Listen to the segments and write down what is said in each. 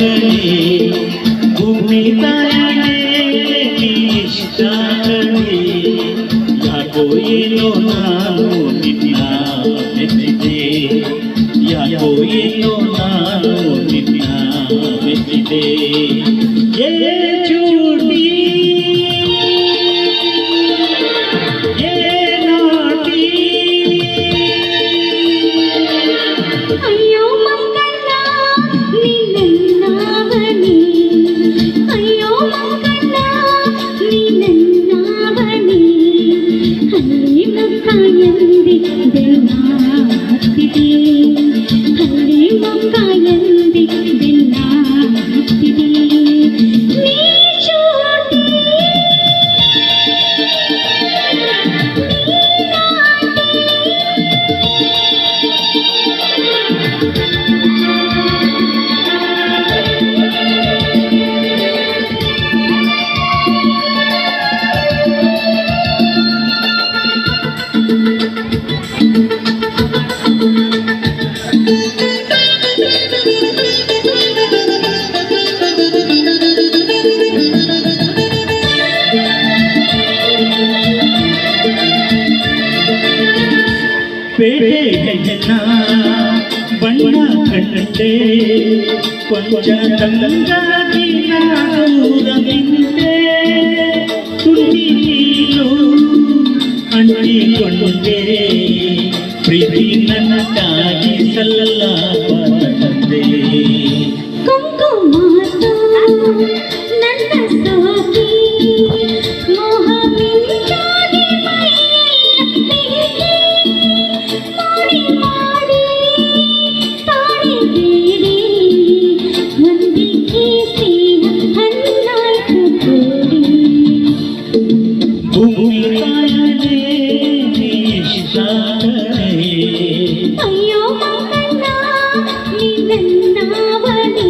ಕಣೆ ಭೂಮಿ ತಾಯಣೆ ಇಷ್ಟ ಕಣೆ ಯಾಕೋ ಏನೋ ನಾನು ನಿನ್ನ ಮೆಚ್ಚಿದೆ ಯಾಕೋ ಏನೋ ನಾನು ನಿನ್ನ ಮೆಚ್ಚಿದೆ ಚೂಟಿ ಅಯ್ಯೋ ಮಂಗಣ್ಣ ನೀನನ್ನಾವಣಿ ಅಯ್ಯೋ ಮಂಗಣ್ಣ ನೀನನ್ನಾವಣಿ ಹಳ್ಳಿ ಮುಖ ಎಂದಿದ್ದೆಲ್ಲ ಹತ್ತಿದೆ ಹಳ್ಳಿ ಮುಖ ಎಂದಿದ್ದೆಲ್ಲ ಹತ್ತಿದೆ ನೀ ಚೂಟಿ ಪೇಟೆಯನ್ನ ಬಣ್ಣ ಕಂಡೆ ಕೊಂಚ ತಂಗಾಗಿ ದೂರ ನಿಂತೆ ತುಟಿ ನೀನು ಅಂಟಿಕೊಂಡೆ ಪ್ರೀತಿ ನನಗಾಗಿ ಸಲ್ಲಲಾಪ ತಂದೆ ಕುಂಕುಮಾತ ನನ್ನ ಸೋಗಿ ಮೋಹ ಮಿಂಚಾಗಿ ಮೈಯೆಲ್ಲ ಮಾಡಿ ಮಾಡಿ ತಾಳಿ ಬೇಡಿ ಒಂದಿಗೆ ಸ್ನೇಹ ಹನ್ನಾಯ್ತು ಕೂಡಿ ಭೂಮಿ ತಾಯಣೆ ಇಷ್ಟ ಅಯ್ಯೋ ಮಂಗಣ್ಣ ನೀನನ್ನಾವಣಿ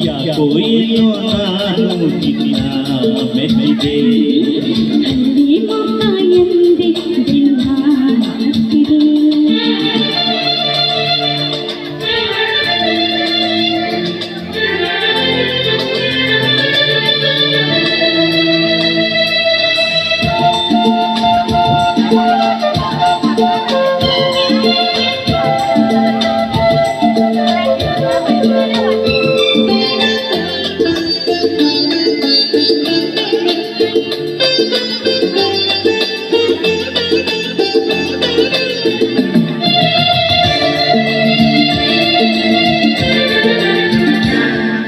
ಯಾಕೋ ಏನೋ ನಾನು ನಿನ್ನ ಮೆಚ್ಚಿದೆ ಹಳ್ಳಿ ಮುಖ ಎಂದಿದ್ದೆಲ್ಲ ಹತ್ತಿದೆ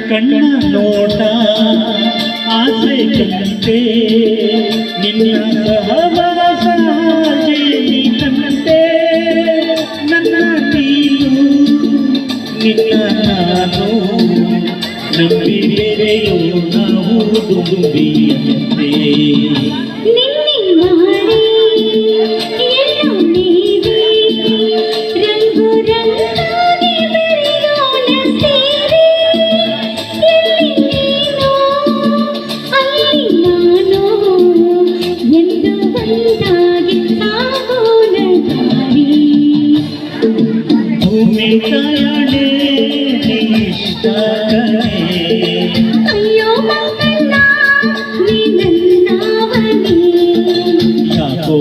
ಕಣ್ಣ ನೋಟ ಆಸೆ ಕಂತೆ ನಿನ್ನ ಸಹವಾಸ ಕಂತೆ ನನ್ನ ನೀನು ನಿನ್ನ ನಾನು ನಂಬಿ ಬೆರೆಯೋ ನಾವು ದುಂಬಿಯಂತೆ ನಿನ್ನೆ ಮಾಡಿ ಎಲ್ಲೋ ನೀಡಿ ರಂಗು ರಂಗಾಗಿ ಬೆರೆಯೋಣ ಸೇರಿ ಎಲ್ಲಿ ನೀನು ಅಲ್ಲಿ ನಾನು ಎಂದು ಒಂದಾಗಿ ಸಾಗೋಣ ದಾರಿ ಭೂಮಿ ತಾಯಣೆ